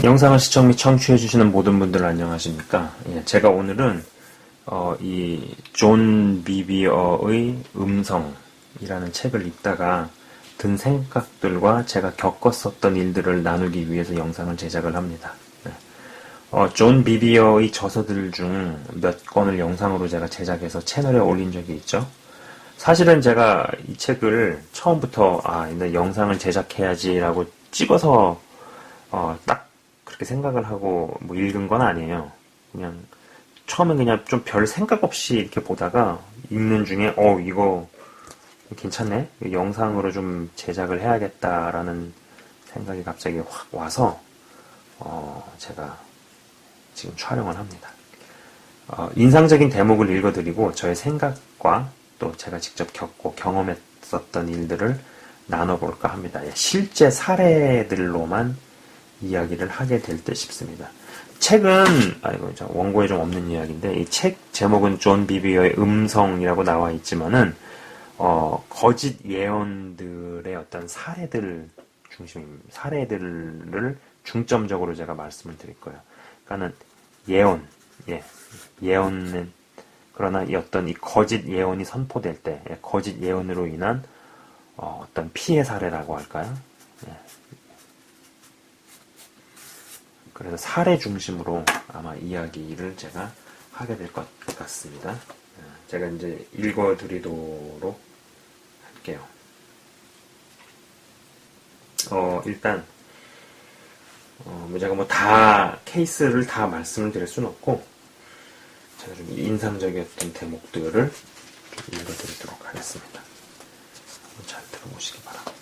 영상을 시청 및 청취해주시는 모든 분들 안녕하십니까? 예, 제가 오늘은 이 존 비비어의 음성이라는 책을 읽다가 든 생각들과 제가 겪었었던 일들을 나누기 위해서 영상을 제작을 합니다. 존 비비어의 저서들 중 몇 권을 영상으로 제가 제작해서 채널에 올린 적이 있죠. 사실은 제가 이 책을 처음부터 영상을 제작해야지라고 찍어서 딱 그렇게 생각을 하고 뭐 읽은 건 아니에요. 그냥 처음엔 그냥 좀 별 생각 없이 이렇게 보다가 읽는 중에 이거 괜찮네? 영상으로 좀 제작을 해야겠다라는 생각이 갑자기 확 와서 제가 지금 촬영을 합니다. 인상적인 대목을 읽어드리고 저의 생각과 또 제가 직접 겪고 경험했었던 일들을 나눠볼까 합니다. 실제 사례들로만 이야기를 하게 될 듯 싶습니다. 책은 원고에 좀 없는 이야기인데 이 책 제목은 존 비비어의 음성이라고 나와 있지만은 거짓 예언들의 어떤 사례들을 중점적으로 제가 말씀을 드릴 거예요. 그러니까는 예언은 그러나 어떤 이 거짓 예언이 선포될 때 거짓 예언으로 인한 어떤 피해 사례라고 할까요? 그래서 사례 중심으로 아마 이야기를 제가 하게 될 것 같습니다. 제가 이제 읽어드리도록 할게요. 일단 제가 다 케이스를 다 말씀을 드릴 수는 없고 제가 좀 인상적이었던 대목들을 좀 읽어드리도록 하겠습니다. 한번 잘 들어보시기 바랍니다.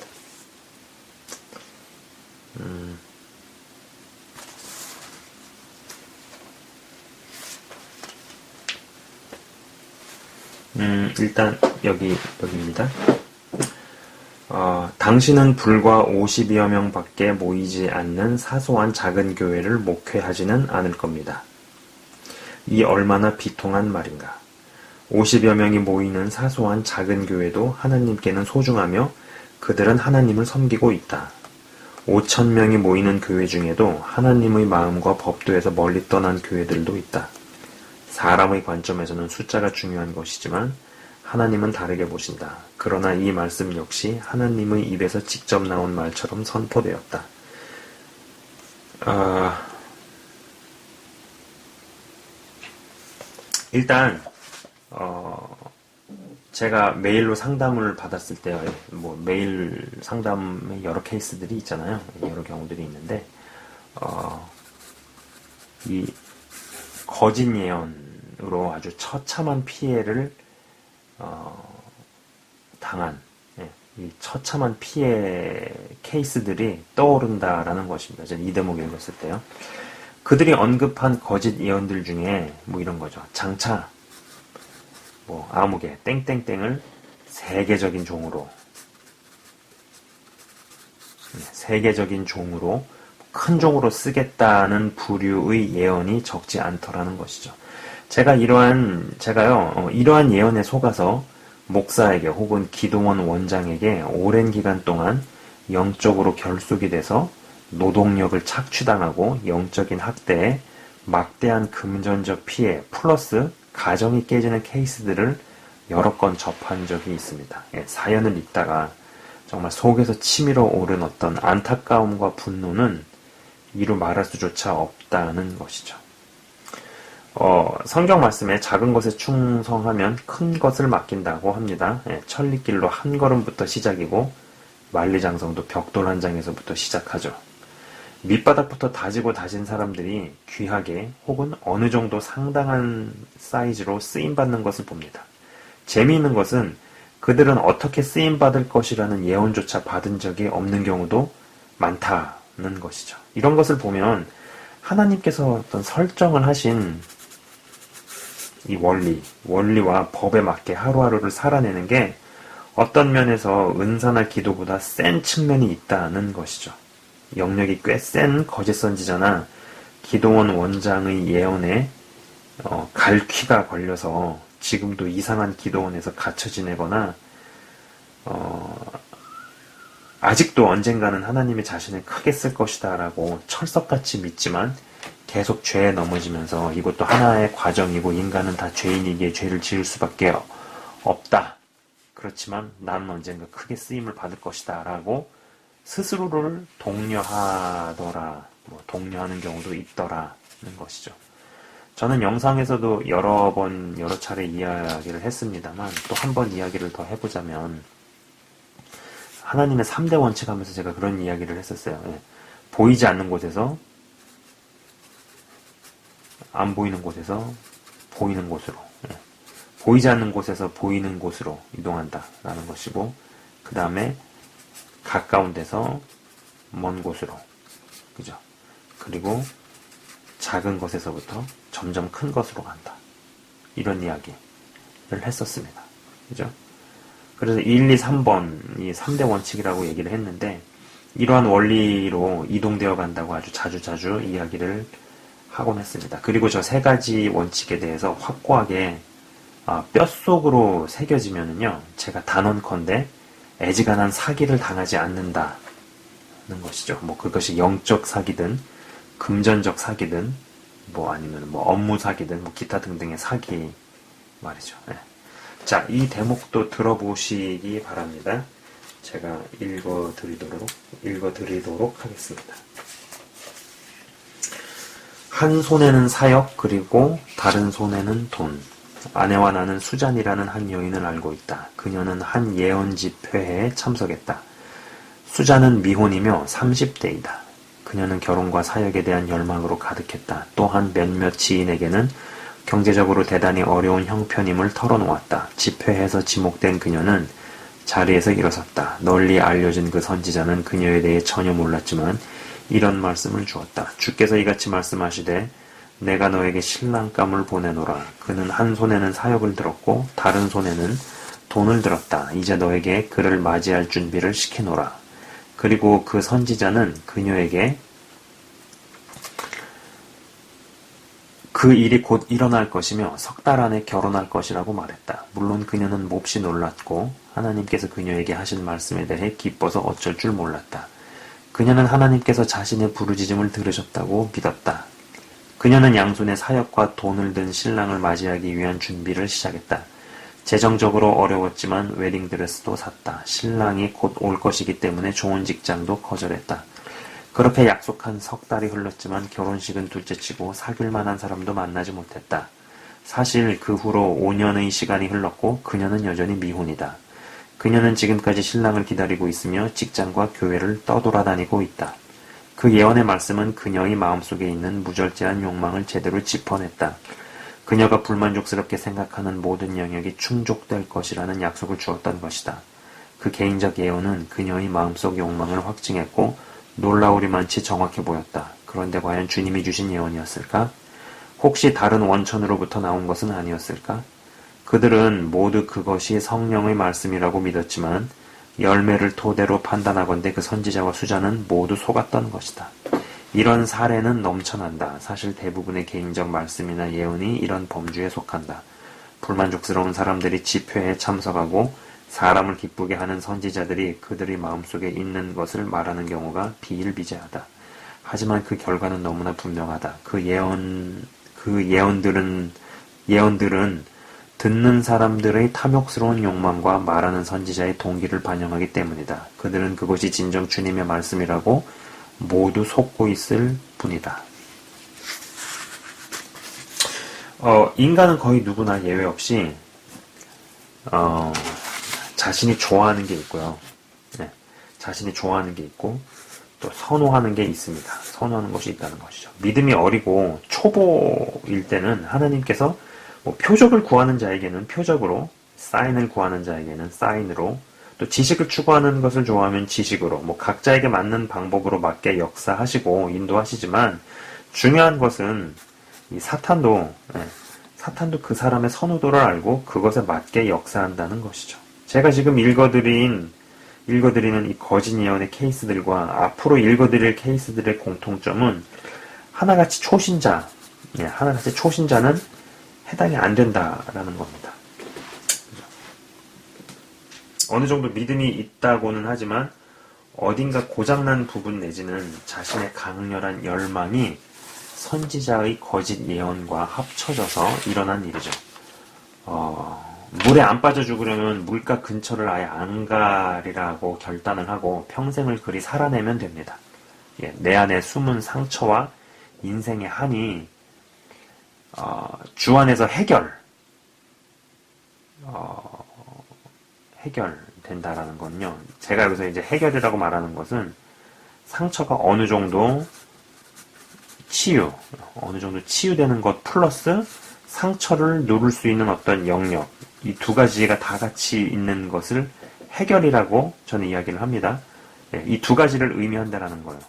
일단 여기입니다. 당신은 불과 50여 명밖에 모이지 않는 사소한 작은 교회를 목회하지는 않을 겁니다. 이 얼마나 비통한 말인가. 50여 명이 모이는 사소한 작은 교회도 하나님께는 소중하며 그들은 하나님을 섬기고 있다. 5천 명이 모이는 교회 중에도 하나님의 마음과 법도에서 멀리 떠난 교회들도 있다. 사람의 관점에서는 숫자가 중요한 것이지만 하나님은 다르게 보신다. 그러나 이 말씀 역시 하나님의 입에서 직접 나온 말처럼 선포되었다. 일단 제가 메일로 상담을 받았을 때 메일 상담의 여러 케이스들이 있잖아요. 여러 경우들이 있는데 이 거짓 예언으로 아주 처참한 피해를 당한 이 처참한 피해 케이스들이 떠오른다라는 것입니다. 저는 이 대목 읽었을 때요. 그들이 언급한 거짓 예언들 중에 이런 거죠. 장차 아무개 땡땡땡을 세계적인 종으로 큰 종으로 쓰겠다는 부류의 예언이 적지 않더라는 것이죠. 제가 이러한 예언에 속아서 목사에게 혹은 기도원 원장에게 오랜 기간 동안 영적으로 결속이 돼서 노동력을 착취당하고 영적인 학대에 막대한 금전적 피해 플러스 가정이 깨지는 케이스들을 여러 건 접한 적이 있습니다. 사연을 읽다가 정말 속에서 치밀어 오른 어떤 안타까움과 분노는 이루 말할 수조차 없다는 것이죠. 성경 말씀에 작은 것에 충성하면 큰 것을 맡긴다고 합니다. 천리길로 한 걸음부터 시작이고 만리장성도 벽돌 한 장에서부터 시작하죠. 밑바닥부터 다지고 다진 사람들이 귀하게 혹은 어느 정도 상당한 사이즈로 쓰임받는 것을 봅니다. 재미있는 것은 그들은 어떻게 쓰임받을 것이라는 예언조차 받은 적이 없는 경우도 많다는 것이죠. 이런 것을 보면 하나님께서 어떤 설정을 하신 이 원리와 법에 맞게 하루하루를 살아내는 게 어떤 면에서 은사나 기도보다 센 측면이 있다는 것이죠. 영역이 꽤 센 거짓 선지자나 기도원 원장의 예언에 갈퀴가 걸려서 지금도 이상한 기도원에서 갇혀 지내거나 아직도 언젠가는 하나님이 자신을 크게 쓸 것이다 라고 철석같이 믿지만 계속 죄에 넘어지면서 이것도 하나의 과정이고 인간은 다 죄인이기에 죄를 지을 수밖에 없다. 그렇지만 나는 언젠가 크게 쓰임을 받을 것이다 라고 스스로를 독려하더라, 독려하는 경우도 있더라는 것이죠. 저는 영상에서도 여러 차례 이야기를 했습니다만 또 한 번 이야기를 더 해보자면 하나님의 3대 원칙 하면서 제가 그런 이야기를 했었어요. 보이지 않는 곳에서 안 보이는 곳에서 보이는 곳으로, 보이지 않는 곳에서 보이는 곳으로 이동한다 라는 것이고, 그 다음에 가까운 데서 먼 곳으로, 그죠? 그리고 작은 것에서부터 점점 큰 것으로 간다, 이런 이야기를 했었습니다. 그죠? 그래서 1, 2, 3번 이 3대 원칙이라고 얘기를 했는데 이러한 원리로 이동되어 간다고 아주 자주 이야기를 하곤 했습니다. 그리고 저 3가지 원칙에 대해서 확고하게 뼛속으로 새겨지면은요, 제가 단언컨대 애지간한 사기를 당하지 않는다는 것이죠. 그것이 영적 사기든 금전적 사기든 아니면 업무 사기든 기타 등등의 사기 말이죠. 자, 이 대목도 들어보시기 바랍니다. 제가 읽어드리도록 하겠습니다. 한 손에는 사역, 그리고 다른 손에는 돈. 아내와 나는 수잔이라는 한 여인을 알고 있다. 그녀는 한 예언 집회에 참석했다. 수잔은 미혼이며 30대이다. 그녀는 결혼과 사역에 대한 열망으로 가득했다. 또한 몇몇 지인에게는 경제적으로 대단히 어려운 형편임을 털어놓았다. 집회에서 지목된 그녀는 자리에서 일어섰다. 널리 알려진 그 선지자는 그녀에 대해 전혀 몰랐지만 이런 말씀을 주었다. 주께서 이같이 말씀하시되 내가 너에게 신랑감을 보내노라. 그는 한 손에는 사역을 들었고 다른 손에는 돈을 들었다. 이제 너에게 그를 맞이할 준비를 시키노라. 그리고 그 선지자는 그녀에게 그 일이 곧 일어날 것이며 3달 안에 결혼할 것이라고 말했다. 물론 그녀는 몹시 놀랐고 하나님께서 그녀에게 하신 말씀에 대해 기뻐서 어쩔 줄 몰랐다. 그녀는 하나님께서 자신의 부르짖음을 들으셨다고 믿었다. 그녀는 양손에 사역과 돈을 든 신랑을 맞이하기 위한 준비를 시작했다. 재정적으로 어려웠지만 웨딩드레스도 샀다. 신랑이 곧 올 것이기 때문에 좋은 직장도 거절했다. 그렇게 약속한 3달이 흘렀지만 결혼식은 둘째치고 사귈 만한 사람도 만나지 못했다. 사실 그 후로 5년의 시간이 흘렀고 그녀는 여전히 미혼이다. 그녀는 지금까지 신랑을 기다리고 있으며 직장과 교회를 떠돌아다니고 있다. 그 예언의 말씀은 그녀의 마음속에 있는 무절제한 욕망을 제대로 짚어냈다. 그녀가 불만족스럽게 생각하는 모든 영역이 충족될 것이라는 약속을 주었던 것이다. 그 개인적 예언은 그녀의 마음속 욕망을 확증했고 놀라우리만치 정확해 보였다. 그런데 과연 주님이 주신 예언이었을까? 혹시 다른 원천으로부터 나온 것은 아니었을까? 그들은 모두 그것이 성령의 말씀이라고 믿었지만 열매를 토대로 판단하건대 그 선지자와 수자는 모두 속았던 것이다. 이런 사례는 넘쳐난다. 사실 대부분의 개인적 말씀이나 예언이 이런 범주에 속한다. 불만족스러운 사람들이 집회에 참석하고 사람을 기쁘게 하는 선지자들이 그들의 마음속에 있는 것을 말하는 경우가 비일비재하다. 하지만 그 결과는 너무나 분명하다. 그 예언들은 듣는 사람들의 탐욕스러운 욕망과 말하는 선지자의 동기를 반영하기 때문이다. 그들은 그것이 진정 주님의 말씀이라고 모두 속고 있을 뿐이다. 인간은 거의 누구나 예외 없이 자신이 좋아하는 게 있고요. 네, 자신이 좋아하는 게 있고 또 선호하는 게 있습니다. 선호하는 것이 있다는 것이죠. 믿음이 어리고 초보일 때는 하나님께서 표적을 구하는 자에게는 표적으로, 사인을 구하는 자에게는 사인으로, 또 지식을 추구하는 것을 좋아하면 지식으로, 각자에게 맞는 방법으로 맞게 역사하시고 인도하시지만 중요한 것은 이 사탄도 그 사람의 선호도를 알고 그것에 맞게 역사한다는 것이죠. 제가 지금 읽어드리는 이 거짓 예언의 케이스들과 앞으로 읽어드릴 케이스들의 공통점은 하나같이 초신자는 해당이 안 된다라는 겁니다. 어느 정도 믿음이 있다고는 하지만 어딘가 고장난 부분 내지는 자신의 강렬한 열망이 선지자의 거짓 예언과 합쳐져서 일어난 일이죠. 물에 안 빠져 죽으려면 물가 근처를 아예 안 가리라고 결단을 하고 평생을 그리 살아내면 됩니다. 예, 내 안에 숨은 상처와 인생의 한이 주 안에서 해결된다라는 건요. 제가 여기서 이제 해결이라고 말하는 것은 상처가 어느 정도 치유되는 것 플러스 상처를 누를 수 있는 어떤 영역, 이 두 가지가 다 같이 있는 것을 해결이라고 저는 이야기를 합니다. 이 두 가지를 의미한다라는 거예요.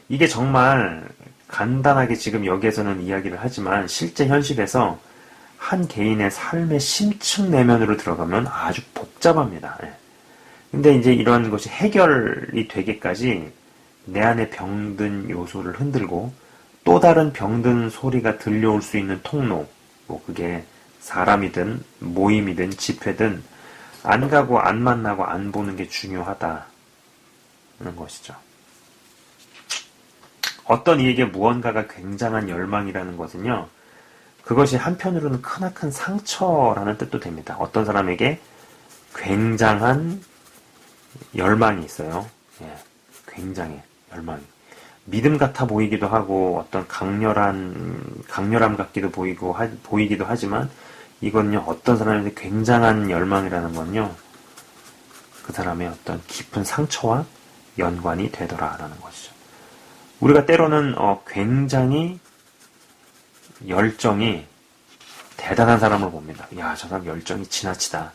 이게 정말 간단하게 지금 여기에서는 이야기를 하지만 실제 현실에서 한 개인의 삶의 심층 내면으로 들어가면 아주 복잡합니다. 근데 이제 이런 것이 해결이 되기까지 내 안에 병든 요소를 흔들고 또 다른 병든 소리가 들려올 수 있는 통로, 뭐 그게 사람이든 모임이든 집회든 안 가고 안 만나고 안 보는 게 중요하다는 것이죠. 어떤 이에게 무언가가 굉장한 열망이라는 것은요, 그것이 한편으로는 크나큰 상처라는 뜻도 됩니다. 어떤 사람에게 굉장한 열망이 있어요. 예, 굉장해, 열망이. 믿음 같아 보이기도 하고, 어떤 강렬함 같기도 보이기도 하지만, 이건요, 어떤 사람에게 굉장한 열망이라는 건요, 그 사람의 어떤 깊은 상처와 연관이 되더라라는 것이죠. 우리가 때로는 굉장히 열정이 대단한 사람을 봅니다. 야, 저 사람 열정이 지나치다.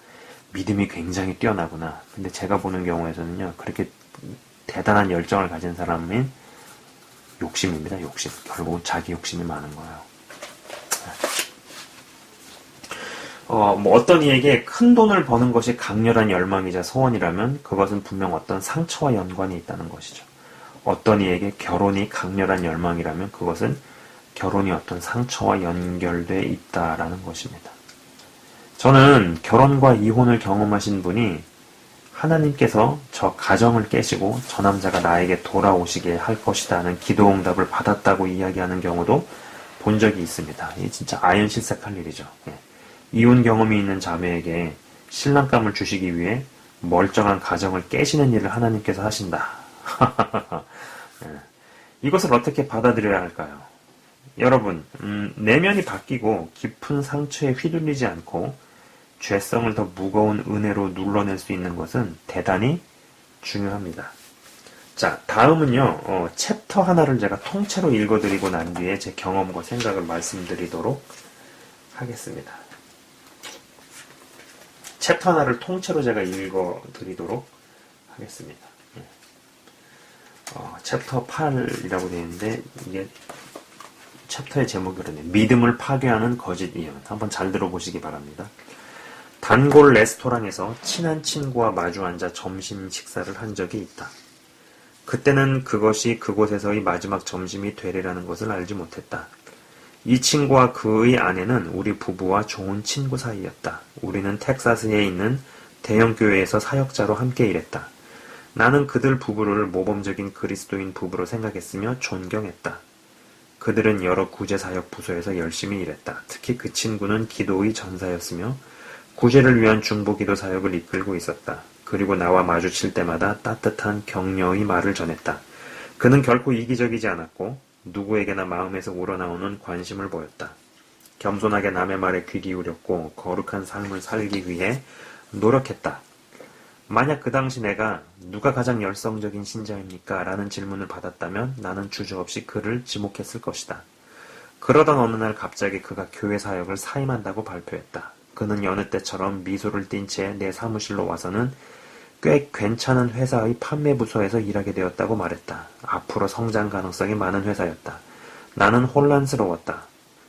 믿음이 굉장히 뛰어나구나. 근데 제가 보는 경우에서는요, 그렇게 대단한 열정을 가진 사람은 욕심입니다. 욕심. 결국은 자기 욕심이 많은 거예요. 어떤 이에게 큰 돈을 버는 것이 강렬한 열망이자 소원이라면 그것은 분명 어떤 상처와 연관이 있다는 것이죠. 어떤 이에게 결혼이 강렬한 열망이라면 그것은 결혼이 어떤 상처와 연결돼 있다라는 것입니다. 저는 결혼과 이혼을 경험하신 분이 하나님께서 저 가정을 깨시고 저 남자가 나에게 돌아오시게 할 것이다는 기도응답을 받았다고 이야기하는 경우도 본 적이 있습니다. 이게 진짜 아연실색할 일이죠. 이혼 경험이 있는 자매에게 신랑감을 주시기 위해 멀쩡한 가정을 깨시는 일을 하나님께서 하신다. 이것을 어떻게 받아들여야 할까요? 여러분, 내면이 바뀌고 깊은 상처에 휘둘리지 않고 죄성을 더 무거운 은혜로 눌러낼 수 있는 것은 대단히 중요합니다. 자, 다음은요, 챕터 하나를 제가 통째로 읽어드리고 난 뒤에 제 경험과 생각을 말씀드리도록 하겠습니다. 챕터 하나를 통째로 제가 읽어드리도록 하겠습니다. 챕터 8이라고 되어 있는데, 이게 챕터의 제목이 그러네요. 믿음을 파괴하는 거짓 예언. 한번 잘 들어보시기 바랍니다. 단골 레스토랑에서 친한 친구와 마주 앉아 점심 식사를 한 적이 있다. 그때는 그것이 그곳에서의 마지막 점심이 되리라는 것을 알지 못했다. 이 친구와 그의 아내는 우리 부부와 좋은 친구 사이였다. 우리는 텍사스에 있는 대형 교회에서 사역자로 함께 일했다. 나는 그들 부부를 모범적인 그리스도인 부부로 생각했으며 존경했다. 그들은 여러 구제사역 부서에서 열심히 일했다. 특히 그 친구는 기도의 전사였으며 구제를 위한 중보기도 사역을 이끌고 있었다. 그리고 나와 마주칠 때마다 따뜻한 격려의 말을 전했다. 그는 결코 이기적이지 않았고 누구에게나 마음에서 우러나오는 관심을 보였다. 겸손하게 남의 말에 귀 기울였고 거룩한 삶을 살기 위해 노력했다. 만약 그 당시 내가 누가 가장 열성적인 신자입니까? 라는 질문을 받았다면 나는 주저없이 그를 지목했을 것이다. 그러던 어느 날 갑자기 그가 교회 사역을 사임한다고 발표했다. 그는 여느 때처럼 미소를 띤 채 내 사무실로 와서는 꽤 괜찮은 회사의 판매 부서에서 일하게 되었다고 말했다. 앞으로 성장 가능성이 많은 회사였다. 나는 혼란스러웠다.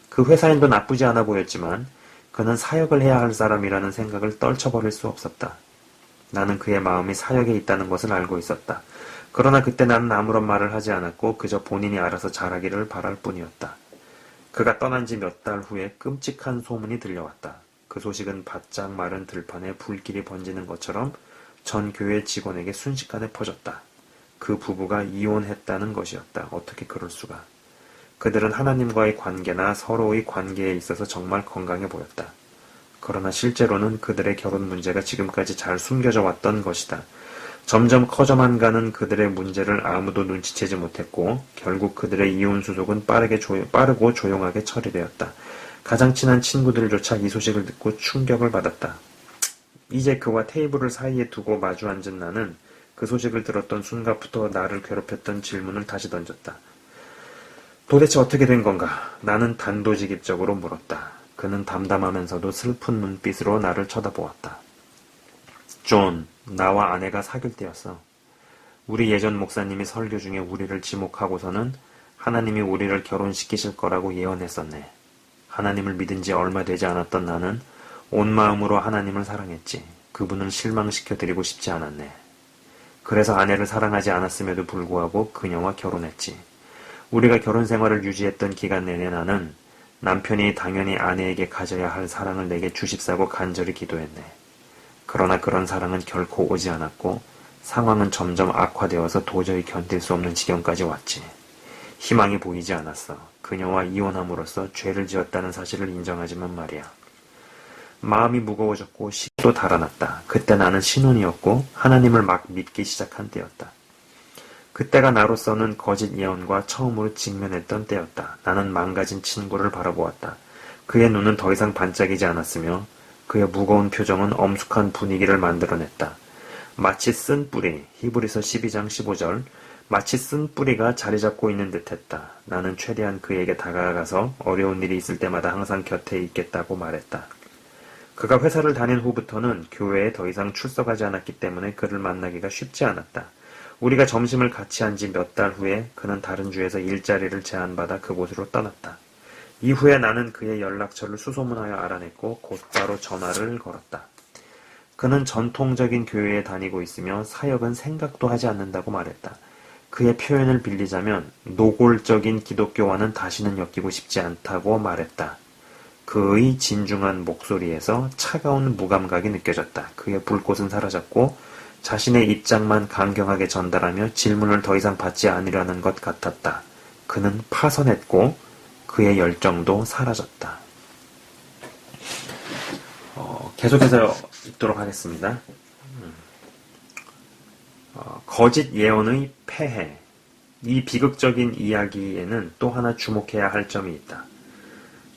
그 회사인도 나쁘지 않아 보였지만 그는 사역을 해야 할 사람이라는 생각을 떨쳐버릴 수 없었다. 나는 그의 마음이 사역에 있다는 것을 알고 있었다. 그러나 그때 나는 아무런 말을 하지 않았고 그저 본인이 알아서 잘하기를 바랄 뿐이었다. 그가 떠난 지 몇 달 후에 끔찍한 소문이 들려왔다. 그 소식은 바짝 마른 들판에 불길이 번지는 것처럼 전 교회 직원에게 순식간에 퍼졌다. 그 부부가 이혼했다는 것이었다. 어떻게 그럴 수가. 그들은 하나님과의 관계나 서로의 관계에 있어서 정말 건강해 보였다. 그러나 실제로는 그들의 결혼 문제가 지금까지 잘 숨겨져 왔던 것이다. 점점 커져만 가는 그들의 문제를 아무도 눈치채지 못했고 결국 그들의 이혼 수속은 빠르고 조용하게 처리되었다. 가장 친한 친구들조차 이 소식을 듣고 충격을 받았다. 이제 그와 테이블을 사이에 두고 마주 앉은 나는 그 소식을 들었던 순간부터 나를 괴롭혔던 질문을 다시 던졌다. 도대체 어떻게 된 건가? 나는 단도직입적으로 물었다. 그는 담담하면서도 슬픈 눈빛으로 나를 쳐다보았다. 존, 나와 아내가 사귈 때였어. 우리 예전 목사님이 설교 중에 우리를 지목하고서는 하나님이 우리를 결혼시키실 거라고 예언했었네. 하나님을 믿은 지 얼마 되지 않았던 나는 온 마음으로 하나님을 사랑했지. 그분을 실망시켜드리고 싶지 않았네. 그래서 아내를 사랑하지 않았음에도 불구하고 그녀와 결혼했지. 우리가 결혼 생활을 유지했던 기간 내내 나는 남편이 당연히 아내에게 가져야 할 사랑을 내게 주십사고 간절히 기도했네. 그러나 그런 사랑은 결코 오지 않았고 상황은 점점 악화되어서 도저히 견딜 수 없는 지경까지 왔지. 희망이 보이지 않았어. 그녀와 이혼함으로써 죄를 지었다는 사실을 인정하지만 말이야. 마음이 무거워졌고 식도 달아났다. 그때 나는 신혼이었고 하나님을 막 믿기 시작한 때였다. 그때가 나로서는 거짓 예언과 처음으로 직면했던 때였다. 나는 망가진 친구를 바라보았다. 그의 눈은 더 이상 반짝이지 않았으며 그의 무거운 표정은 엄숙한 분위기를 만들어냈다. 마치 쓴 뿌리, 히브리서 12장 15절, 마치 쓴 뿌리가 자리 잡고 있는 듯했다. 나는 최대한 그에게 다가가서 어려운 일이 있을 때마다 항상 곁에 있겠다고 말했다. 그가 회사를 다닌 후부터는 교회에 더 이상 출석하지 않았기 때문에 그를 만나기가 쉽지 않았다. 우리가 점심을 같이 한 지 몇 달 후에 그는 다른 주에서 일자리를 제안받아 그곳으로 떠났다. 이후에 나는 그의 연락처를 수소문하여 알아냈고 곧바로 전화를 걸었다. 그는 전통적인 교회에 다니고 있으며 사역은 생각도 하지 않는다고 말했다. 그의 표현을 빌리자면 노골적인 기독교와는 다시는 엮이고 싶지 않다고 말했다. 그의 진중한 목소리에서 차가운 무감각이 느껴졌다. 그의 불꽃은 사라졌고 자신의 입장만 강경하게 전달하며 질문을 더 이상 받지 않으려는 것 같았다. 그는 파선했고 그의 열정도 사라졌다. 계속해서 읽도록 하겠습니다. 거짓 예언의 폐해. 이 비극적인 이야기에는 또 하나 주목해야 할 점이 있다.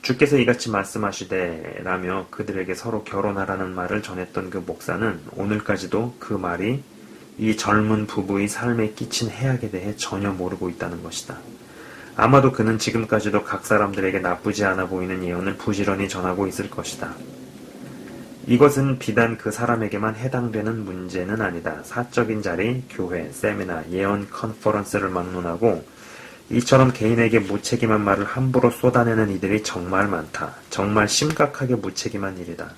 주께서 이같이 말씀하시되 라며 그들에게 서로 결혼하라는 말을 전했던 그 목사는 오늘까지도 그 말이 이 젊은 부부의 삶에 끼친 해악에 대해 전혀 모르고 있다는 것이다. 아마도 그는 지금까지도 각 사람들에게 나쁘지 않아 보이는 예언을 부지런히 전하고 있을 것이다. 이것은 비단 그 사람에게만 해당되는 문제는 아니다. 사적인 자리, 교회, 세미나, 예언 컨퍼런스를 막론하고 이처럼 개인에게 무책임한 말을 함부로 쏟아내는 이들이 정말 많다. 정말 심각하게 무책임한 일이다.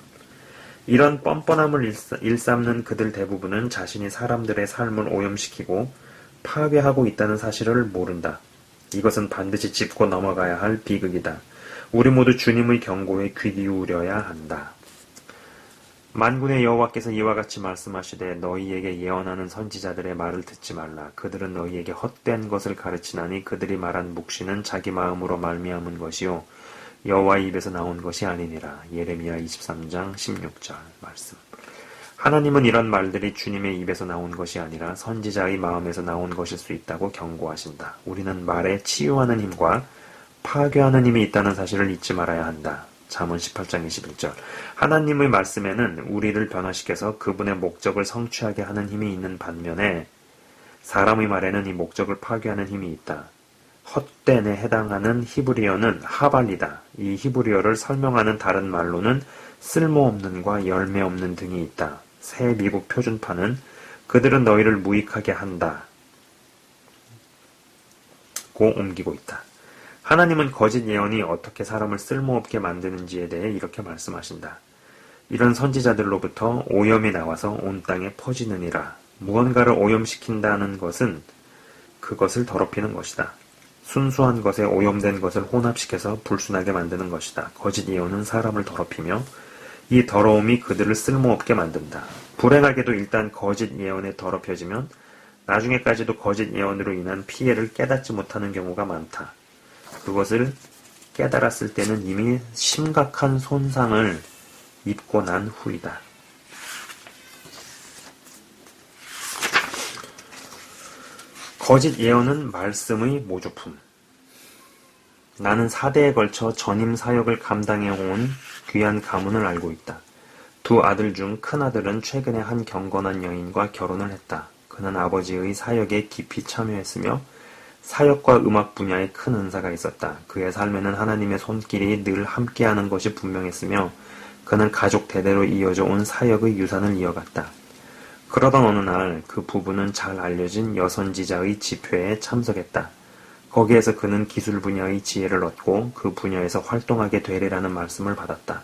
이런 뻔뻔함을 일삼는 그들 대부분은 자신이 사람들의 삶을 오염시키고 파괴하고 있다는 사실을 모른다. 이것은 반드시 짚고 넘어가야 할 비극이다. 우리 모두 주님의 경고에 귀 기울여야 한다. 만군의 여호와께서 이와 같이 말씀하시되 너희에게 예언하는 선지자들의 말을 듣지 말라. 그들은 너희에게 헛된 것을 가르치나니 그들이 말한 묵시는 자기 마음으로 말미암은 것이요 여호와의 입에서 나온 것이 아니니라. 예레미야 23장 16절 말씀. 하나님은 이런 말들이 주님의 입에서 나온 것이 아니라 선지자의 마음에서 나온 것일 수 있다고 경고하신다. 우리는 말에 치유하는 힘과 파괴하는 힘이 있다는 사실을 잊지 말아야 한다. 잠언 18장 21절. 하나님의 말씀에는 우리를 변화시켜서 그분의 목적을 성취하게 하는 힘이 있는 반면에 사람의 말에는 이 목적을 파괴하는 힘이 있다. 헛된에 해당하는 히브리어는 하발리다. 이 히브리어를 설명하는 다른 말로는 쓸모없는과 열매없는 등이 있다. 새 미국 표준판은 그들은 너희를 무익하게 한다 고 옮기고 있다. 하나님은 거짓 예언이 어떻게 사람을 쓸모없게 만드는지에 대해 이렇게 말씀하신다. 이런 선지자들로부터 오염이 나와서 온 땅에 퍼지느니라. 무언가를 오염시킨다는 것은 그것을 더럽히는 것이다. 순수한 것에 오염된 것을 혼합시켜서 불순하게 만드는 것이다. 거짓 예언은 사람을 더럽히며 이 더러움이 그들을 쓸모없게 만든다. 불행하게도 일단 거짓 예언에 더럽혀지면 나중에까지도 거짓 예언으로 인한 피해를 깨닫지 못하는 경우가 많다. 그것을 깨달았을 때는 이미 심각한 손상을 입고 난 후이다. 거짓 예언은 말씀의 모조품. 나는 4대에 걸쳐 전임 사역을 감당해온 귀한 가문을 알고 있다. 두 아들 중 큰아들은 최근에 한 경건한 여인과 결혼을 했다. 그는 아버지의 사역에 깊이 참여했으며 사역과 음악 분야에 큰 은사가 있었다. 그의 삶에는 하나님의 손길이 늘 함께하는 것이 분명했으며 그는 가족 대대로 이어져 온 사역의 유산을 이어갔다. 그러던 어느 날 그 부부는 잘 알려진 여선지자의 집회에 참석했다. 거기에서 그는 기술 분야의 지혜를 얻고 그 분야에서 활동하게 되리라는 말씀을 받았다.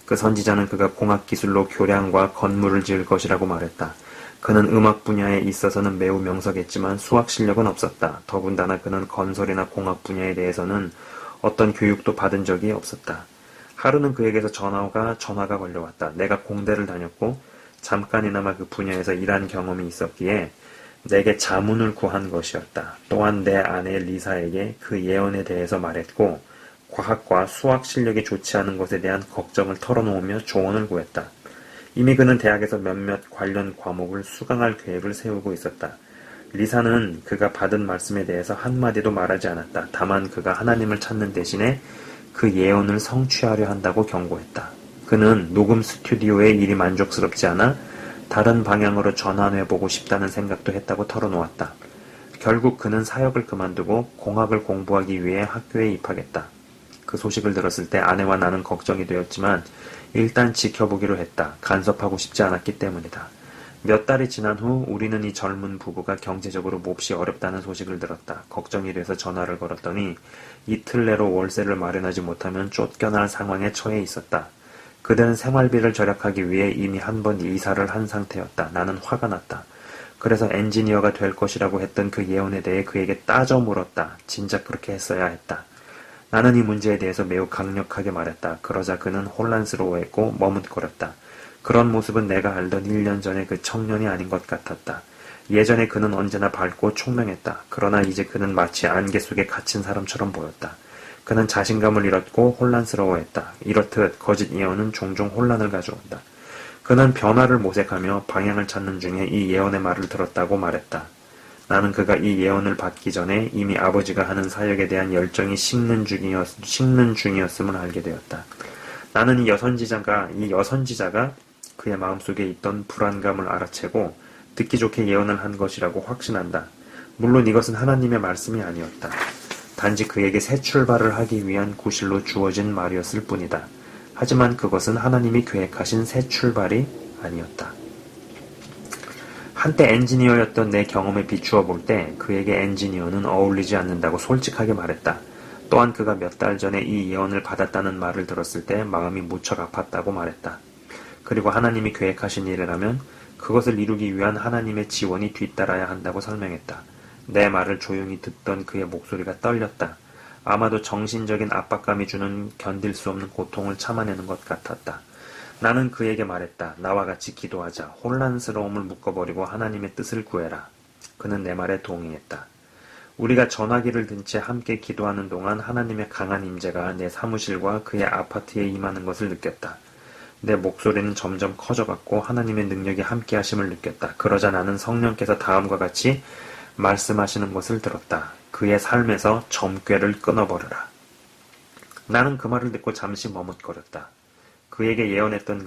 그 선지자는 그가 공학기술로 교량과 건물을 지을 것이라고 말했다. 그는 음악 분야에 있어서는 매우 명석했지만 수학 실력은 없었다. 더군다나 그는 건설이나 공학 분야에 대해서는 어떤 교육도 받은 적이 없었다. 하루는 그에게서 전화가 걸려왔다. 내가 공대를 다녔고 잠깐이나마 그 분야에서 일한 경험이 있었기에 내게 자문을 구한 것이었다. 또한 내 아내 리사에게 그 예언에 대해서 말했고 과학과 수학 실력이 좋지 않은 것에 대한 걱정을 털어놓으며 조언을 구했다. 이미 그는 대학에서 몇몇 관련 과목을 수강할 계획을 세우고 있었다. 리사는 그가 받은 말씀에 대해서 한마디도 말하지 않았다. 다만 그가 하나님을 찾는 대신에 그 예언을 성취하려 한다고 경고했다. 그는 녹음 스튜디오의 일이 만족스럽지 않아 다른 방향으로 전환해보고 싶다는 생각도 했다고 털어놓았다. 결국 그는 사역을 그만두고 공학을 공부하기 위해 학교에 입학했다. 그 소식을 들었을 때 아내와 나는 걱정이 되었지만 일단 지켜보기로 했다. 간섭하고 싶지 않았기 때문이다. 몇 달이 지난 후 우리는 이 젊은 부부가 경제적으로 몹시 어렵다는 소식을 들었다. 걱정이 돼서 전화를 걸었더니 이틀 내로 월세를 마련하지 못하면 쫓겨날 상황에 처해 있었다. 그들은 생활비를 절약하기 위해 이미 한 번 이사를 한 상태였다. 나는 화가 났다. 그래서 엔지니어가 될 것이라고 했던 그 예언에 대해 그에게 따져 물었다. 진작 그렇게 했어야 했다. 나는 이 문제에 대해서 매우 강력하게 말했다. 그러자 그는 혼란스러워했고 머뭇거렸다. 그런 모습은 내가 알던 1년 전의 그 청년이 아닌 것 같았다. 예전에 그는 언제나 밝고 총명했다. 그러나 이제 그는 마치 안개 속에 갇힌 사람처럼 보였다. 그는 자신감을 잃었고 혼란스러워했다. 이렇듯 거짓 예언은 종종 혼란을 가져온다. 그는 변화를 모색하며 방향을 찾는 중에 이 예언의 말을 들었다고 말했다. 나는 그가 이 예언을 받기 전에 이미 아버지가 하는 사역에 대한 열정이 식는 중이었음을 알게 되었다. 나는 이 여선지자가 그의 마음속에 있던 불안감을 알아채고 듣기 좋게 예언을 한 것이라고 확신한다. 물론 이것은 하나님의 말씀이 아니었다. 단지 그에게 새 출발을 하기 위한 구실로 주어진 말이었을 뿐이다. 하지만 그것은 하나님이 계획하신 새 출발이 아니었다. 한때 엔지니어였던 내 경험에 비추어 볼 때 그에게 엔지니어는 어울리지 않는다고 솔직하게 말했다. 또한 그가 몇 달 전에 이 예언을 받았다는 말을 들었을 때 마음이 무척 아팠다고 말했다. 그리고 하나님이 계획하신 일이라면 그것을 이루기 위한 하나님의 지원이 뒤따라야 한다고 설명했다. 내 말을 조용히 듣던 그의 목소리가 떨렸다. 아마도 정신적인 압박감이 주는 견딜 수 없는 고통을 참아내는 것 같았다. 나는 그에게 말했다. 나와 같이 기도하자. 혼란스러움을 묶어버리고 하나님의 뜻을 구해라. 그는 내 말에 동의했다. 우리가 전화기를 든 채 함께 기도하는 동안 하나님의 강한 임재가 내 사무실과 그의 아파트에 임하는 것을 느꼈다. 내 목소리는 점점 커져갔고 하나님의 능력이 함께 하심을 느꼈다. 그러자 나는 성령께서 다음과 같이 말씀하시는 것을 들었다. 그의 삶에서 점괘를 끊어버려라. 나는 그 말을 듣고 잠시 머뭇거렸다. 그에게 예언했던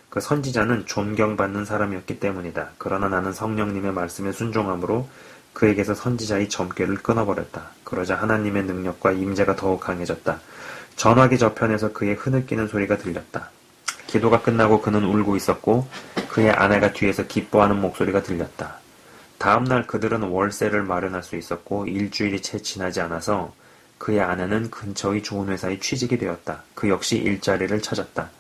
그 선지자는 존경받는 사람이었기 때문이다. 그러나 나는 성령님의 말씀에 순종함으로 그에게서 선지자의 점괘를 끊어버렸다. 그러자 하나님의 능력과 임재가 더욱 강해졌다. 전화기 저편에서 그의 흐느끼는 소리가 들렸다. 기도가 끝나고 그는 울고 있었고 그의 아내가 뒤에서 기뻐하는 목소리가 들렸다. 다음날 그들은 월세를 마련할 수 있었고 일주일이 채 지나지 않아서 그의 아내는 근처의 좋은 회사에 취직이 되었다. 그 역시 일자리를 찾았다.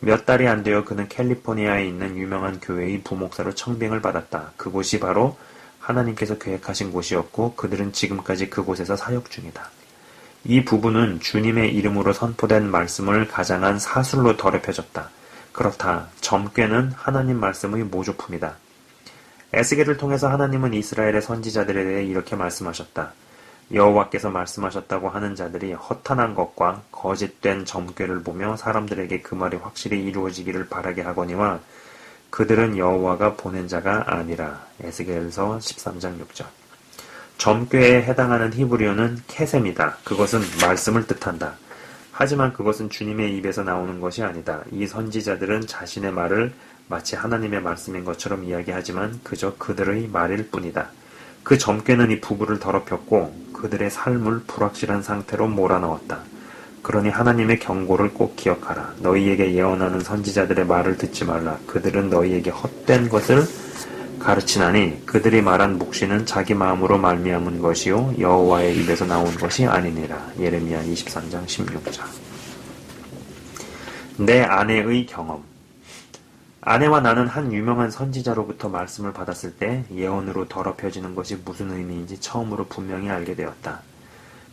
몇 달이 안 되어 그는 캘리포니아에 있는 유명한 교회의 부목사로 청빙을 받았다. 그곳이 바로 하나님께서 계획하신 곳이었고 그들은 지금까지 그곳에서 사역 중이다. 이 부부는 주님의 이름으로 선포된 말씀을 가장한 사술로 더럽혀졌다. 그렇다. 점괘는 하나님 말씀의 모조품이다. 에스겔을 통해서 하나님은 이스라엘의 선지자들에 대해 이렇게 말씀하셨다. 여호와께서 말씀하셨다고 하는 자들이 허탄한 것과 거짓된 점괘를 보며 사람들에게 그 말이 확실히 이루어지기를 바라게 하거니와 그들은 여호와가 보낸 자가 아니라. 에스겔서 13장 6절. 점괘에 해당하는 히브리어는 케셈이다. 그것은 말씀을 뜻한다. 하지만 그것은 주님의 입에서 나오는 것이 아니다. 이 선지자들은 자신의 말을 마치 하나님의 말씀인 것처럼 이야기하지만 그저 그들의 말일 뿐이다. 그 점괘는 이 부부를 더럽혔고 그들의 삶을 불확실한 상태로 몰아넣었다. 그러니 하나님의 경고를 꼭 기억하라. 너희에게 예언하는 선지자들의 말을 듣지 말라. 그들은 너희에게 헛된 것을 가르치나니 그들이 말한 묵시는 자기 마음으로 말미암은 것이요 여호와의 입에서 나온 것이 아니니라. 예레미야 23장 16절. 내 아내의 경험. 아내와 나는 한 유명한 선지자로부터 말씀을 받았을 때 예언으로 더럽혀지는 것이 무슨 의미인지 처음으로 분명히 알게 되었다.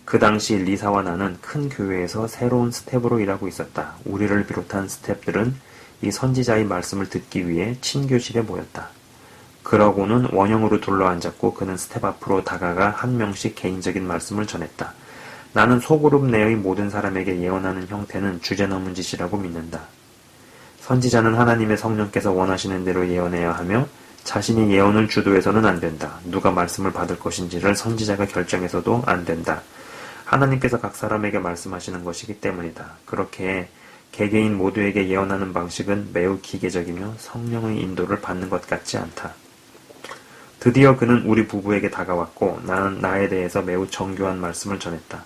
그 당시 리사와 나는 큰 교회에서 새로운 스텝으로 일하고 있었다. 우리를 비롯한 스텝들은 이 선지자의 말씀을 듣기 위해 친교실에 모였다. 그러고는 원형으로 둘러앉았고 그는 스텝 앞으로 다가가 한 명씩 개인적인 말씀을 전했다. 나는 소그룹 내의 모든 사람에게 예언하는 형태는 주제넘은 짓이라고 믿는다. 선지자는 하나님의 성령께서 원하시는 대로 예언해야 하며 자신이 예언을 주도해서는 안 된다. 누가 말씀을 받을 것인지를 선지자가 결정해서도 안 된다. 하나님께서 각 사람에게 말씀하시는 것이기 때문이다. 그렇게 개개인 모두에게 예언하는 방식은 매우 기계적이며 성령의 인도를 받는 것 같지 않다. 드디어 그는 우리 부부에게 다가왔고 나는 나에 대해서 매우 정교한 말씀을 전했다.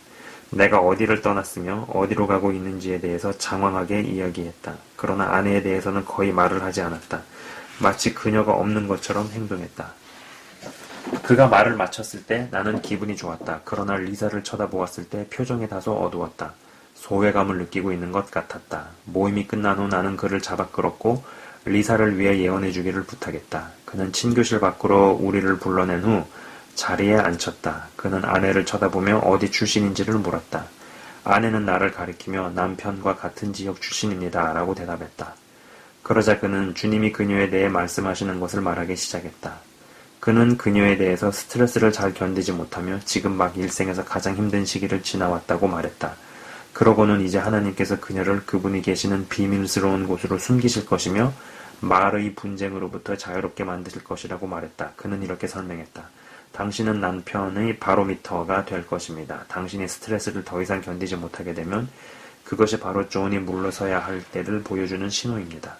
내가 어디를 떠났으며 어디로 가고 있는지에 대해서 장황하게 이야기했다. 그러나 아내에 대해서는 거의 말을 하지 않았다. 마치 그녀가 없는 것처럼 행동했다. 그가 말을 마쳤을 때 나는 기분이 좋았다. 그러나 리사를 쳐다보았을 때 표정이 다소 어두웠다. 소외감을 느끼고 있는 것 같았다. 모임이 끝난 후 나는 그를 잡아 끌었고 리사를 위해 예언해 주기를 부탁했다. 그는 친교실 밖으로 우리를 불러낸 후 자리에 앉혔다. 그는 아내를 쳐다보며 어디 출신인지를 물었다. 아내는 나를 가리키며 남편과 같은 지역 출신입니다. 라고 대답했다. 그러자 그는 주님이 그녀에 대해 말씀하시는 것을 말하기 시작했다. 그는 그녀에 대해서 스트레스를 잘 견디지 못하며 지금 막 일생에서 가장 힘든 시기를 지나왔다고 말했다. 그러고는 이제 하나님께서 그녀를 그분이 계시는 비밀스러운 곳으로 숨기실 것이며 말의 분쟁으로부터 자유롭게 만드실 것이라고 말했다. 그는 이렇게 설명했다. 당신은 남편의 바로미터가 될 것입니다. 당신이 스트레스를 더 이상 견디지 못하게 되면 그것이 바로 존이 물러서야 할 때를 보여주는 신호입니다.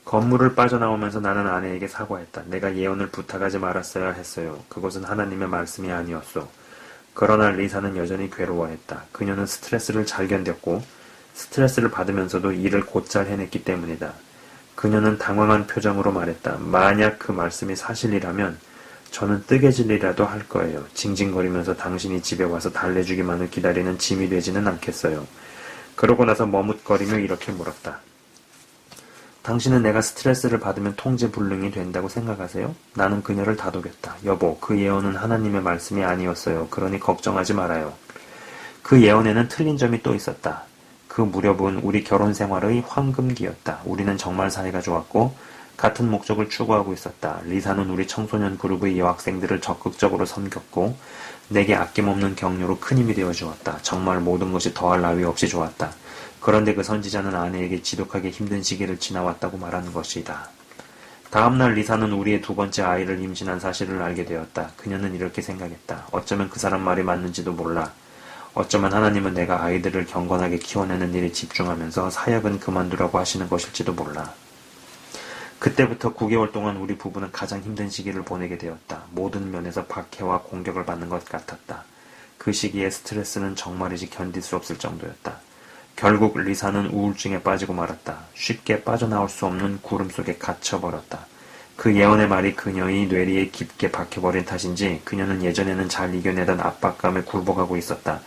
건물을 빠져나오면서 나는 아내에게 사과했다. 내가 예언을 부탁하지 말았어야 했어요. 그것은 하나님의 말씀이 아니었소. 그러나 리사는 여전히 괴로워했다. 그녀는 스트레스를 잘 견뎠고 스트레스를 받으면서도 일을 곧잘 해냈기 때문이다. 그녀는 당황한 표정으로 말했다. 만약 그 말씀이 사실이라면 저는 뜨개질이라도 할 거예요. 징징거리면서 당신이 집에 와서 달래주기만을 기다리는 짐이 되지는 않겠어요. 그러고 나서 머뭇거리며 이렇게 물었다. 당신은 내가 스트레스를 받으면 통제불능이 된다고 생각하세요? 나는 그녀를 다독였다. 여보, 그 예언은 하나님의 말씀이 아니었어요. 그러니 걱정하지 말아요. 그 예언에는 틀린 점이 또 있었다. 그 무렵은 우리 결혼 생활의 황금기였다. 우리는 정말 사이가 좋았고 같은 목적을 추구하고 있었다. 리사는 우리 청소년 그룹의 여학생들을 적극적으로 섬겼고 내게 아낌없는 격려로 큰 힘이 되어 주었다. 정말 모든 것이 더할 나위 없이 좋았다. 그런데 그 선지자는 아내에게 지독하게 힘든 시기를 지나왔다고 말하는 것이다. 다음날 리사는 우리의 두 번째 아이를 임신한 사실을 알게 되었다. 그녀는 이렇게 생각했다. 어쩌면 그 사람 말이 맞는지도 몰라. 어쩌면 하나님은 내가 아이들을 경건하게 키워내는 일에 집중하면서 사역은 그만두라고 하시는 것일지도 몰라. 그때부터 9개월 동안 우리 부부는 가장 힘든 시기를 보내게 되었다. 모든 면에서 박해와 공격을 받는 것 같았다. 그 시기에 스트레스는 정말이지 견딜 수 없을 정도였다. 결국 리사는 우울증에 빠지고 말았다. 쉽게 빠져나올 수 없는 구름 속에 갇혀버렸다. 그 예언의 말이 그녀의 뇌리에 깊게 박혀버린 탓인지 그녀는 예전에는 잘 이겨내던 압박감에 굴복하고 있었다.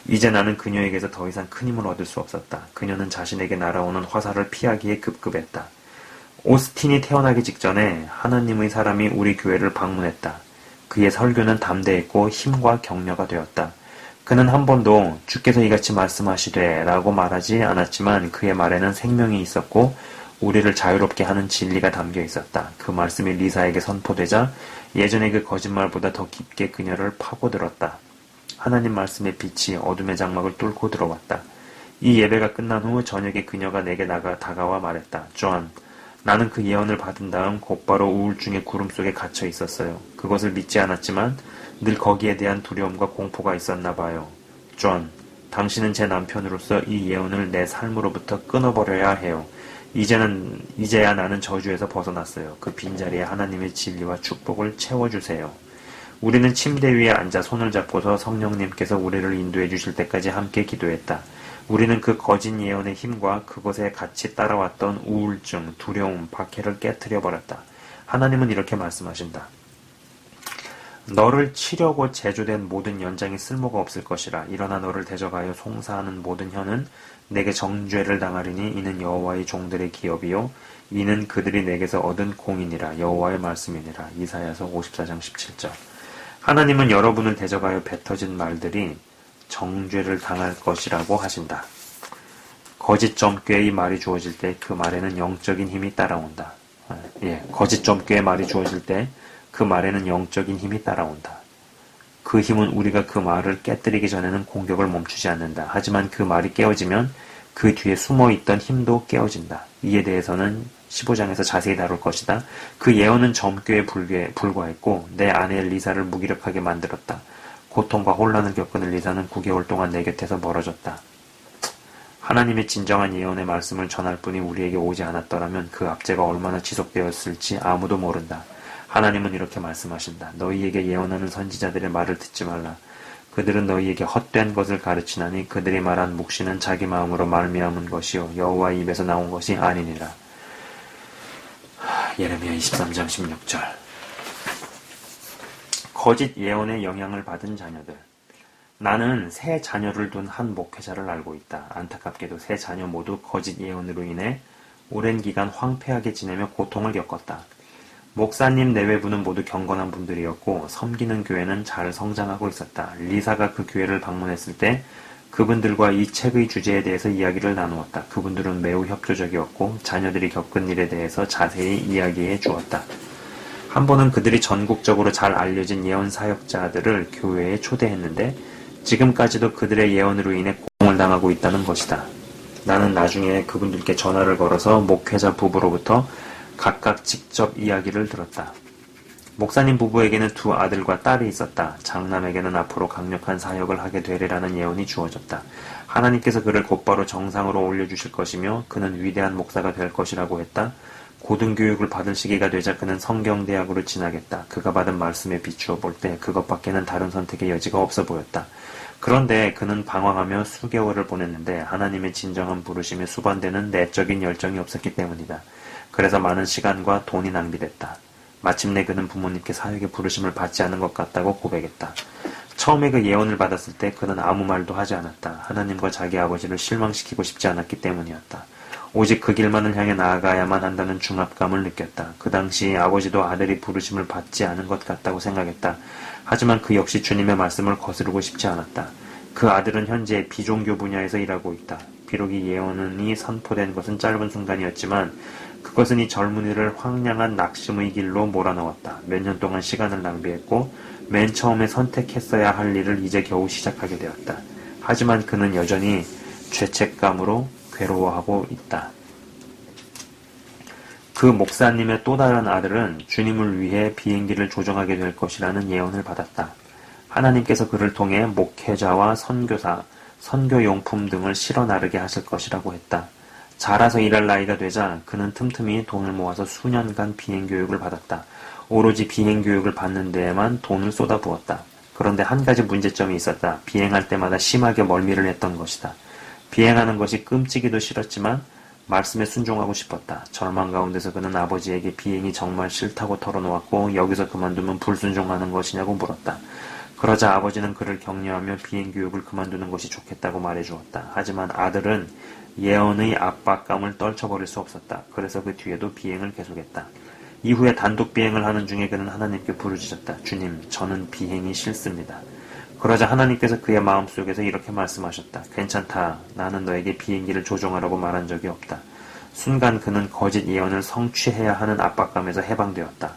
이제 나는 그녀에게서 더 이상 큰 힘을 얻을 수 없었다. 그녀는 자신에게 날아오는 화살을 피하기에 급급했다. 오스틴이 태어나기 직전에 하나님의 사람이 우리 교회를 방문했다. 그의 설교는 담대했고 힘과 격려가 되었다. 그는 한 번도 주께서 이같이 말씀하시되 라고 말하지 않았지만 그의 말에는 생명이 있었고 우리를 자유롭게 하는 진리가 담겨 있었다. 그 말씀이 리사에게 선포되자 예전의 그 거짓말보다 더 깊게 그녀를 파고들었다. 하나님 말씀의 빛이 어둠의 장막을 뚫고 들어왔다. 이 예배가 끝난 후 저녁에 그녀가 내게 다가와 말했다. 존, 나는 그 예언을 받은 다음 곧바로 우울증의 구름 속에 갇혀 있었어요. 그것을 믿지 않았지만 늘 거기에 대한 두려움과 공포가 있었나 봐요. 존, 당신은 제 남편으로서 이 예언을 내 삶으로부터 끊어버려야 해요. 이제야 나는 저주에서 벗어났어요. 그 빈자리에 하나님의 진리와 축복을 채워주세요. 우리는 침대 위에 앉아 손을 잡고서 성령님께서 우리를 인도해 주실 때까지 함께 기도했다. 우리는 그 거짓 예언의 힘과 그것에 같이 따라왔던 우울증, 두려움, 박해를 깨트려 버렸다. 하나님은 이렇게 말씀하신다. 너를 치려고 제조된 모든 연장이 쓸모가 없을 것이라. 일어나 너를 대적하여 송사하는 모든 혀는 내게 정죄를 당하리니 이는 여호와의 종들의 기업이요 이는 그들이 내게서 얻은 공인이라. 여호와의 말씀이니라. 이사야서 54장 17절. 하나님은 여러분을 대적하여 뱉어진 말들이 정죄를 당할 것이라고 하신다. 거짓 점괘의 말이 주어질 때 그 말에는 영적인 힘이 따라온다. 거짓 점괘의 말이 주어질 때 그 말에는 영적인 힘이 따라온다. 그 힘은 우리가 그 말을 깨뜨리기 전에는 공격을 멈추지 않는다. 하지만 그 말이 깨어지면 그 뒤에 숨어있던 힘도 깨어진다. 이에 대해서는 15장에서 자세히 다룰 것이다. 그 예언은 점괘에 불과했고 내 아내 리사를 무기력하게 만들었다. 고통과 혼란을 겪은 리사는 9개월 동안 내 곁에서 멀어졌다. 하나님의 진정한 예언의 말씀을 전할 뿐이 우리에게 오지 않았더라면 그 압제가 얼마나 지속되었을지 아무도 모른다. 하나님은 이렇게 말씀하신다. 너희에게 예언하는 선지자들의 말을 듣지 말라. 그들은 너희에게 헛된 것을 가르치나니 그들이 말한 묵시는 자기 마음으로 말미암은 것이요 여호와의 입에서 나온 것이 아니니라. 예레미야 23장 16절. 거짓 예언의 영향을 받은 자녀들. 나는 세 자녀를 둔 한 목회자를 알고 있다. 안타깝게도 세 자녀 모두 거짓 예언으로 인해 오랜 기간 황폐하게 지내며 고통을 겪었다. 목사님 내외부는 모두 경건한 분들이었고 섬기는 교회는 잘 성장하고 있었다. 리사가 그 교회를 방문했을 때 그분들과 이 책의 주제에 대해서 이야기를 나누었다. 그분들은 매우 협조적이었고 자녀들이 겪은 일에 대해서 자세히 이야기해 주었다. 한 번은 그들이 전국적으로 잘 알려진 예언 사역자들을 교회에 초대했는데 지금까지도 그들의 예언으로 인해 고통을 당하고 있다는 것이다. 나는 나중에 그분들께 전화를 걸어서 목회자 부부로부터 각각 직접 이야기를 들었다. 목사님 부부에게는 두 아들과 딸이 있었다. 장남에게는 앞으로 강력한 사역을 하게 되리라는 예언이 주어졌다. 하나님께서 그를 곧바로 정상으로 올려주실 것이며 그는 위대한 목사가 될 것이라고 했다. 고등교육을 받을 시기가 되자 그는 성경대학으로 진학했다. 그가 받은 말씀에 비추어 볼 때 그것밖에는 다른 선택의 여지가 없어 보였다. 그런데 그는 방황하며 수개월을 보냈는데 하나님의 진정한 부르심에 수반되는 내적인 열정이 없었기 때문이다. 그래서 많은 시간과 돈이 낭비됐다. 마침내 그는 부모님께 사역의 부르심을 받지 않은 것 같다고 고백했다. 처음에 그 예언을 받았을 때 그는 아무 말도 하지 않았다. 하나님과 자기 아버지를 실망시키고 싶지 않았기 때문이었다. 오직 그 길만을 향해 나아가야만 한다는 중압감을 느꼈다. 그 당시 아버지도 아들이 부르심을 받지 않은 것 같다고 생각했다. 하지만 그 역시 주님의 말씀을 거스르고 싶지 않았다. 그 아들은 현재 비종교 분야에서 일하고 있다. 비록 이 예언이 선포된 것은 짧은 순간이었지만 그것은 이 젊은이를 황량한 낙심의 길로 몰아넣었다. 몇 년 동안 시간을 낭비했고 맨 처음에 선택했어야 할 일을 이제 겨우 시작하게 되었다. 하지만 그는 여전히 죄책감으로 괴로워하고 있다. 그 목사님의 또 다른 아들은 주님을 위해 비행기를 조종하게 될 것이라는 예언을 받았다. 하나님께서 그를 통해 목회자와 선교사, 선교용품 등을 실어 나르게 하실 것이라고 했다. 자라서 일할 나이가 되자 그는 틈틈이 돈을 모아서 수년간 비행교육을 받았다. 오로지 비행교육을 받는 데에만 돈을 쏟아부었다. 그런데 한 가지 문제점이 있었다. 비행할 때마다 심하게 멀미를 했던 것이다. 비행하는 것이 끔찍이도 싫었지만 말씀에 순종하고 싶었다. 절망 가운데서 그는 아버지에게 비행이 정말 싫다고 털어놓았고 여기서 그만두면 불순종하는 것이냐고 물었다. 그러자 아버지는 그를 격려하며 비행교육을 그만두는 것이 좋겠다고 말해주었다. 하지만 아들은 예언의 압박감을 떨쳐버릴 수 없었다. 그래서 그 뒤에도 비행을 계속했다. 이후에 단독 비행을 하는 중에 그는 하나님께 부르짖었다. 주님, 저는 비행이 싫습니다. 그러자 하나님께서 그의 마음속에서 이렇게 말씀하셨다. 괜찮다. 나는 너에게 비행기를 조종하라고 말한 적이 없다. 순간 그는 거짓 예언을 성취해야 하는 압박감에서 해방되었다.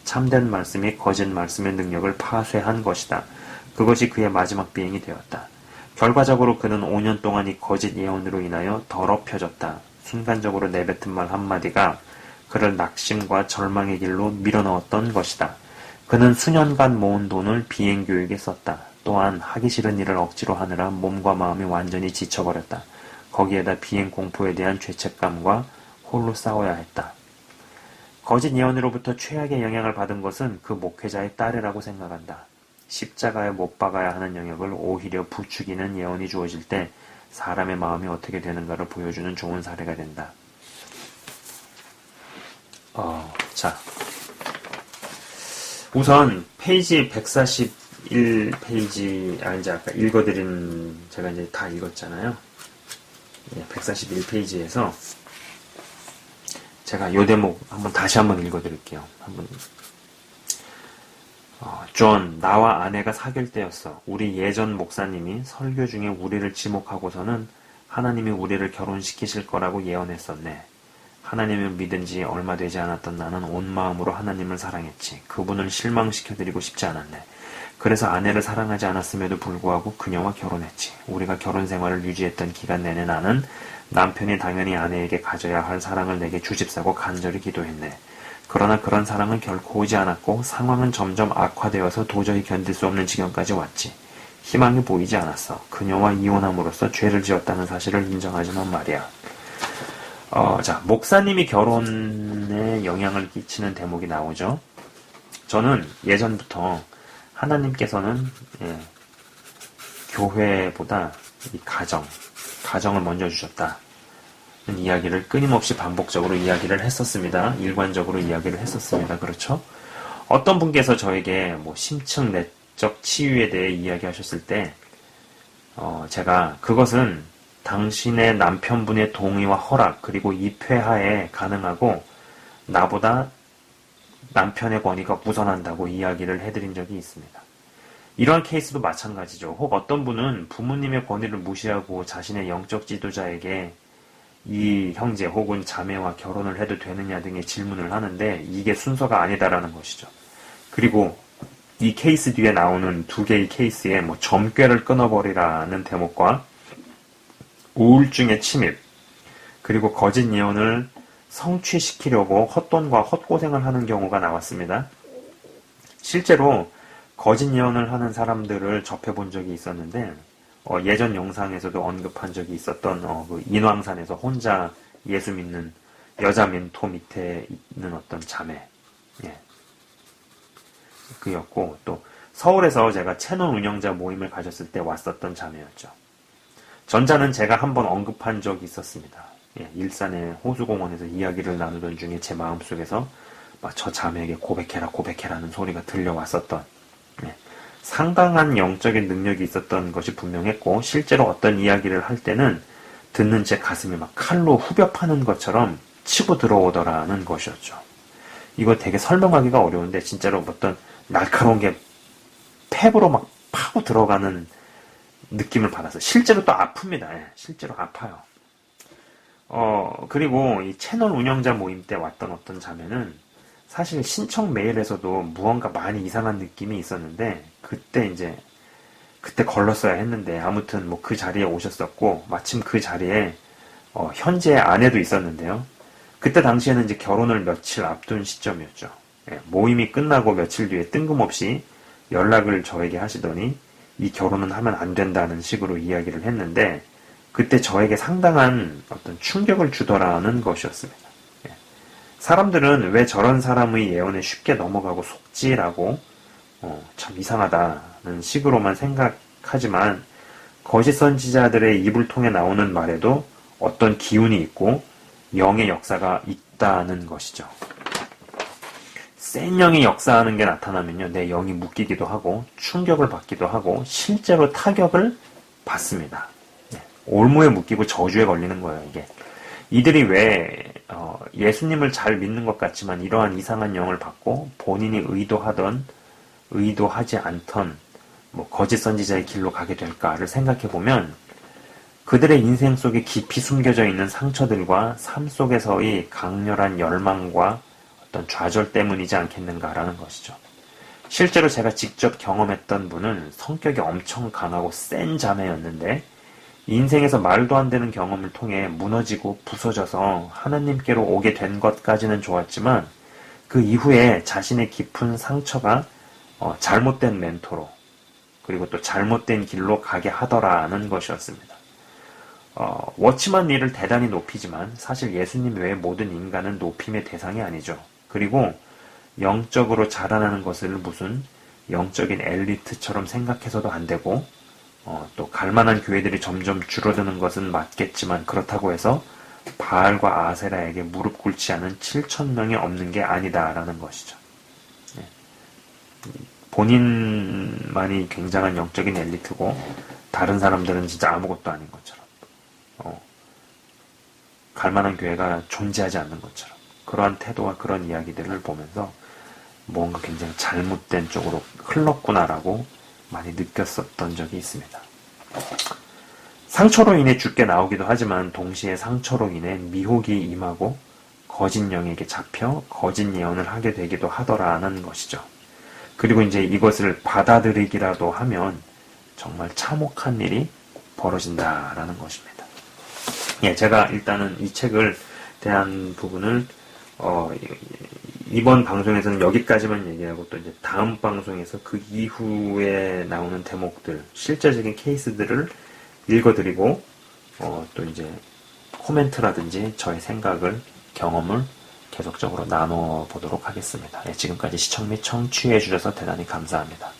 참된 말씀이 거짓 말씀의 능력을 파쇄한 것이다. 그것이 그의 마지막 비행이 되었다. 결과적으로 그는 5년 동안 이 거짓 예언으로 인하여 더럽혀졌다. 순간적으로 내뱉은 말 한마디가 그를 낙심과 절망의 길로 밀어넣었던 것이다. 그는 수년간 모은 돈을 비행교육에 썼다. 또한 하기 싫은 일을 억지로 하느라 몸과 마음이 완전히 지쳐버렸다. 거기에다 비행 공포에 대한 죄책감과 홀로 싸워야 했다. 거짓 예언으로부터 최악의 영향을 받은 것은 그 목회자의 딸이라고 생각한다. 십자가에 못 박아야 하는 영역을 오히려 부추기는 예언이 주어질 때 사람의 마음이 어떻게 되는가를 보여주는 좋은 사례가 된다. 자, 우선 페이지 141페이지, 이제 아까 읽어드린, 제가 이제 다 읽었잖아요. 141페이지에서 제가 요 대목 다시 한번 읽어드릴게요. 존, 나와 아내가 사귈 때였어. 우리 예전 목사님이 설교 중에 우리를 지목하고서는 하나님이 우리를 결혼시키실 거라고 예언했었네. 하나님을 믿은 지 얼마 되지 않았던 나는 온 마음으로 하나님을 사랑했지. 그분을 실망시켜드리고 싶지 않았네. 그래서 아내를 사랑하지 않았음에도 불구하고 그녀와 결혼했지. 우리가 결혼 생활을 유지했던 기간 내내 나는 남편이 당연히 아내에게 가져야 할 사랑을 내게 주십사고 간절히 기도했네. 그러나 그런 사랑은 결코 오지 않았고 상황은 점점 악화되어서 도저히 견딜 수 없는 지경까지 왔지. 희망이 보이지 않았어. 그녀와 이혼함으로써 죄를 지었다는 사실을 인정하지만 말이야. 자, 목사님이 결혼에 영향을 끼치는 대목이 나오죠. 저는 예전부터 하나님께서는 교회보다 이 가정을 먼저 주셨다. 이야기를 끊임없이 반복적으로 이야기를 했었습니다. 일관적으로 이야기를 했었습니다. 그렇죠? 어떤 분께서 저에게 심층 내적 치유에 대해 이야기하셨을 때 제가 그것은 당신의 남편분의 동의와 허락 그리고 입회하에 가능하고 나보다 남편의 권위가 우선한다고 이야기를 해드린 적이 있습니다. 이러한 케이스도 마찬가지죠. 혹 어떤 분은 부모님의 권위를 무시하고 자신의 영적 지도자에게 이 형제 혹은 자매와 결혼을 해도 되느냐 등의 질문을 하는데 이게 순서가 아니다라는 것이죠. 그리고 이 케이스 뒤에 나오는 두 개의 케이스에 점괘를 끊어버리라는 대목과 우울증의 침입 그리고 거짓 예언을 성취시키려고 헛돈과 헛고생을 하는 경우가 나왔습니다. 실제로 거짓 예언을 하는 사람들을 접해본 적이 있었는데 예전 영상에서도 언급한 적이 있었던 그 인왕산에서 혼자 예수 믿는 여자 멘토 밑에 있는 어떤 자매 그였고 또 서울에서 제가 채널 운영자 모임을 가졌을 때 왔었던 자매였죠. 전자는 제가 한번 언급한 적이 있었습니다. 일산의 호수공원에서 이야기를 나누던 중에 제 마음속에서 저 자매에게 고백해라는 소리가 들려왔었던 상당한 영적인 능력이 있었던 것이 분명했고 실제로 어떤 이야기를 할 때는 듣는 제 가슴이 칼로 후벼 파는 것처럼 치고 들어오더라는 것이었죠. 이거 되게 설명하기가 어려운데 진짜로 어떤 날카로운 게 팩으로 파고 들어가는 느낌을 받아서 실제로 또 아픕니다. 실제로 아파요. 그리고 이 채널 운영자 모임 때 왔던 어떤 자매는 사실 신청 메일에서도 무언가 많이 이상한 느낌이 있었는데 그때 걸렀어야 했는데 아무튼 그 자리에 오셨었고 마침 그 자리에 현재 아내도 있었는데요. 그때 당시에는 이제 결혼을 며칠 앞둔 시점이었죠. 모임이 끝나고 며칠 뒤에 뜬금없이 연락을 저에게 하시더니 이 결혼은 하면 안 된다는 식으로 이야기를 했는데 그때 저에게 상당한 어떤 충격을 주더라는 것이었습니다. 사람들은 왜 저런 사람의 예언에 쉽게 넘어가고 속지라고 참 이상하다는 식으로만 생각하지만 거짓 선지자들의 입을 통해 나오는 말에도 어떤 기운이 있고 영의 역사가 있다는 것이죠. 센 영이 역사하는 게 나타나면요, 내 영이 묶이기도 하고 충격을 받기도 하고 실제로 타격을 받습니다. 올무에 묶이고 저주에 걸리는 거예요. 이게 이들이 왜 예수님을 잘 믿는 것 같지만 이러한 이상한 영을 받고 본인이 의도하지 않던 거짓 선지자의 길로 가게 될까를 생각해 보면 그들의 인생 속에 깊이 숨겨져 있는 상처들과 삶 속에서의 강렬한 열망과 어떤 좌절 때문이지 않겠는가라는 것이죠. 실제로 제가 직접 경험했던 분은 성격이 엄청 강하고 센 자매였는데 인생에서 말도 안 되는 경험을 통해 무너지고 부서져서 하나님께로 오게 된 것까지는 좋았지만 그 이후에 자신의 깊은 상처가 잘못된 멘토로 그리고 또 잘못된 길로 가게 하더라는 것이었습니다. 워치만 일을 대단히 높이지만 사실 예수님 외의 모든 인간은 높임의 대상이 아니죠. 그리고 영적으로 자라나는 것을 무슨 영적인 엘리트처럼 생각해서도 안 되고 또 갈만한 교회들이 점점 줄어드는 것은 맞겠지만 그렇다고 해서 바알과 아세라에게 무릎 꿇지 않은 7,000명이 없는 게 아니다라는 것이죠. 본인만이 굉장한 영적인 엘리트고 다른 사람들은 진짜 아무것도 아닌 것처럼 갈만한 교회가 존재하지 않는 것처럼 그러한 태도와 그런 이야기들을 보면서 뭔가 굉장히 잘못된 쪽으로 흘렀구나라고 많이 느꼈었던 적이 있습니다. 상처로 인해 죽게 나오기도 하지만 동시에 상처로 인해 미혹이 임하고 거짓 영에게 잡혀 거짓 예언을 하게 되기도 하더라는 것이죠. 그리고 이제 이것을 받아들이기라도 하면 정말 참혹한 일이 벌어진다라는 것입니다. 예, 제가 일단은 이 책을 대한 부분을 이번 방송에서는 여기까지만 얘기하고 또 이제 다음 방송에서 그 이후에 나오는 대목들, 실제적인 케이스들을 읽어드리고 또 이제 코멘트라든지 저의 생각을, 경험을 계속적으로 나눠보도록 하겠습니다. 예, 지금까지 시청 및 청취해 주셔서 대단히 감사합니다.